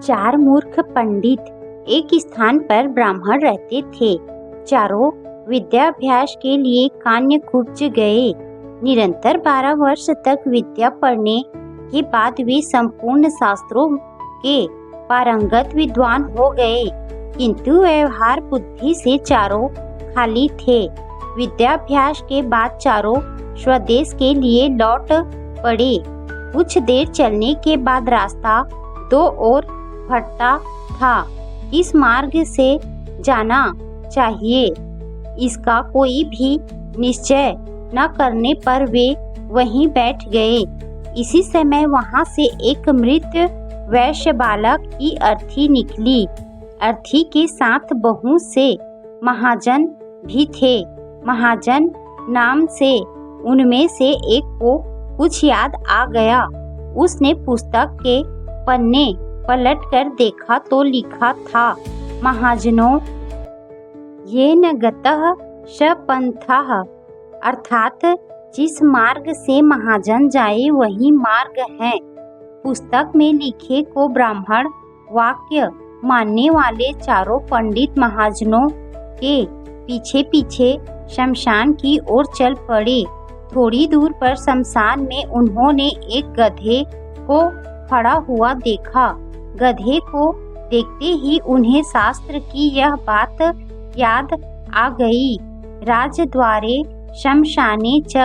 चार मूर्ख पंडित एक स्थान पर ब्राह्मण रहते थे। चारों विद्याभ्यास के लिए कान्य कूच गए। निरंतर 12 वर्ष तक विद्या पढ़ने के बाद वे संपूर्ण शास्त्रों के पारंगत विद्वान हो गए, किंतु व्यवहार बुद्धि से चारों खाली थे। विद्याभ्यास के बाद चारों स्वदेश के लिए लौट पड़े। कुछ देर चलने के बाद रास्ता दो ओर फटता था। किस मार्ग से जाना चाहिए, इसका कोई भी निश्चय न करने पर वे वहीं बैठ गए। इसी समय वहां से एक मृत वैश्य बालक की अर्थी निकली। अर्थी के साथ बहुत से महाजन भी थे। महाजन नाम से उनमें से एक को कुछ याद आ गया। उसने पुस्तक के पन्ने पलट कर देखा तो लिखा था, महाजनों ये न गतः स पंथः, अर्थात जिस मार्ग से महाजन जाए वही मार्ग है। पुस्तक में लिखे को ब्राह्मण वाक्य मानने वाले चारों पंडित महाजनों के पीछे पीछे शमशान की ओर चल पड़े। थोड़ी दूर पर शमशान में उन्होंने एक गधे को खड़ा हुआ देखा। गधे को देखते ही उन्हें शास्त्र की यह बात याद आ गई। राजद्वारे शमशाने च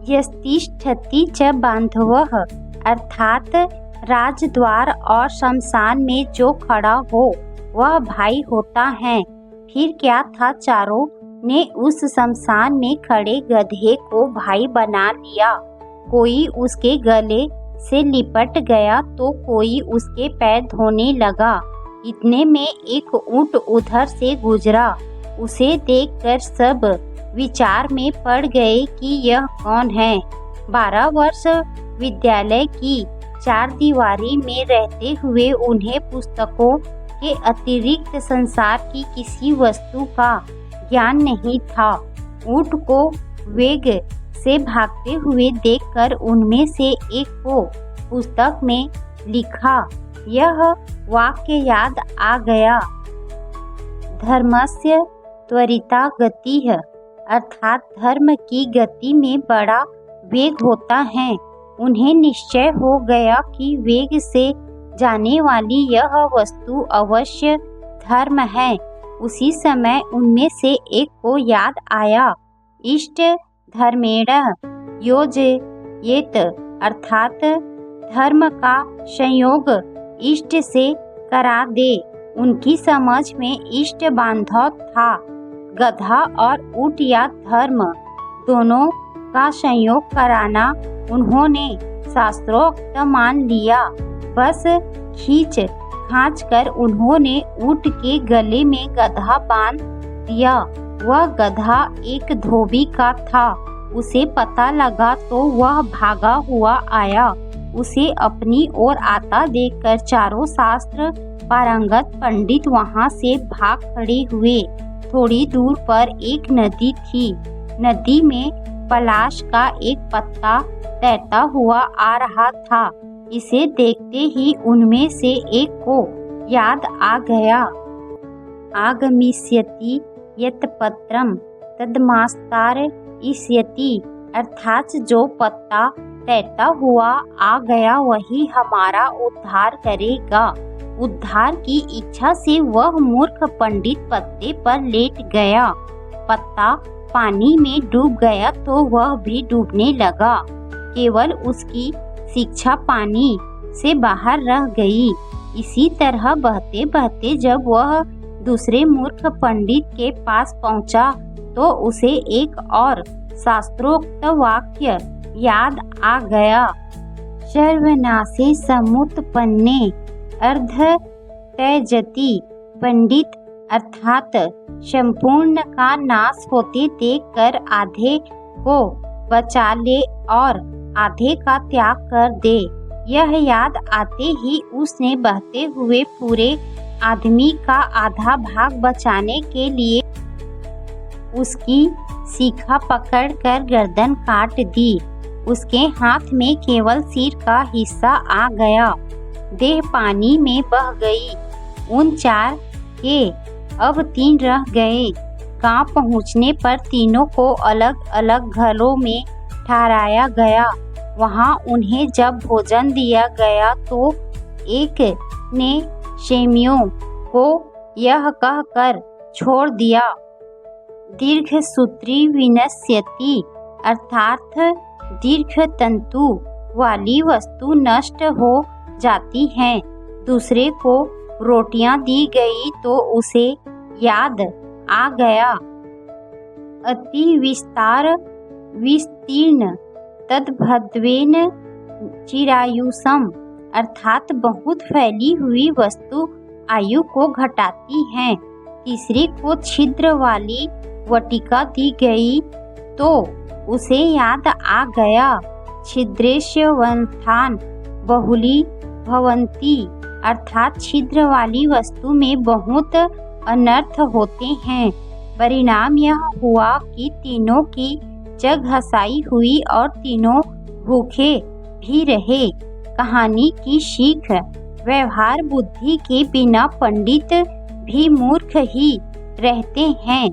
यस्तिष्ठति च बांधवः, अर्थात राजद्वार और शमशान में जो खड़ा हो वह भाई होता है। फिर क्या था, चारों ने उस शमशान में खड़े गधे को भाई बना लिया। कोई उसके गले से लिपट गया तो कोई उसके पैर धोने लगा। इतने में एक ऊंट उधर से गुजरा। उसे देखकर सब विचार में पड़ गए कि यह कौन है। 12 वर्ष विद्यालय की चार दीवारी में रहते हुए उन्हें पुस्तकों के अतिरिक्त संसार की किसी वस्तु का ज्ञान नहीं था। ऊंट को वेग से भागते हुए देखकर उनमें से एक को पुस्तक में लिखा यह वाक्य याद आ गया, धर्मस्य त्वरिता गतिः, अर्थात धर्म की गति में बड़ा वेग होता है। उन्हें निश्चय हो गया कि वेग से जाने वाली यह वस्तु अवश्य धर्म है। उसी समय उनमें से एक को याद आया, इष्ट धर्मेण योजयेत, अर्थात धर्म का संयोग इष्ट से करा दे। उनकी समझ में इष्ट बांधव था। गधा और ऊंट या धर्म दोनों का संयोग कराना उन्होंने शास्त्रोक्त मान लिया। बस खींच खांच कर उन्होंने ऊंट के गले में गधा बांध दिया। वह गधा एक धोबी का था। उसे पता लगा तो वह भागा हुआ आया। उसे अपनी ओर आता देखकर चारों शास्त्र पारंगत पंडित वहां से भाग खड़े हुए। थोड़ी दूर पर एक नदी थी। नदी में पलाश का एक पत्ता तैरता हुआ आ रहा था। इसे देखते ही उनमें से एक को याद आ गया, आगमिष्यति यत् पत्रम तद्मास्तारयिष्यति, अर्थात जो पत्ता तैरता हुआ आ गया वही हमारा उद्धार करेगा। उद्धार की इच्छा से वह मूर्ख पंडित पत्ते पर लेट गया। पत्ता पानी में डूब गया तो वह भी डूबने लगा। केवल उसकी शिक्षा पानी से बाहर रह गई। इसी तरह बहते बहते जब वह दूसरे मूर्ख पंडित के पास पहुंचा तो उसे एक और शास्त्रोक्त वाक्य याद आ गया, सर्वनाशे समुत्पन्ने अर्ध त्यजति, पंडित अर्थात संपूर्ण का नाश होते देखकर आधे को बचा ले और आधे का त्याग कर दे। यह याद आते ही उसने बहते हुए पूरे आदमी का आधा भाग बचाने के लिए उसकी शिखा पकड़कर गर्दन काट दी। उसके हाथ में केवल सिर का हिस्सा आ गया। देह पानी में बह गई। उन 4 के अब 3 रह गए। गांव पहुंचने पर तीनों को अलग अलग घरों में ठहराया गया। वहां उन्हें जब भोजन दिया गया तो एक ने शेमियों को यह कहकर छोड़ दिया, दीर्घसूत्री विनश्यति, अर्थात दीर्घ तंतु वाली वस्तु नष्ट हो जाती है। दूसरे को रोटियां दी गई तो उसे याद आ गया, अति विस्तीर्ण तद्भद्वेन चिरायुषम, अर्थात बहुत फैली हुई वस्तु आयु को घटाती है। तीसरे को छिद्र वाली वटिका दी गई तो उसे याद आ गया, छिद्रेष्यवंथान बहुली भवंती, अर्थात छिद्र वाली वस्तु में बहुत अनर्थ होते हैं। परिणाम यह हुआ कि तीनों की जग हसाई हुई और तीनों भूखे भी रहे। कहानी की सीख, व्यवहार बुद्धि के बिना पंडित भी मूर्ख ही रहते हैं।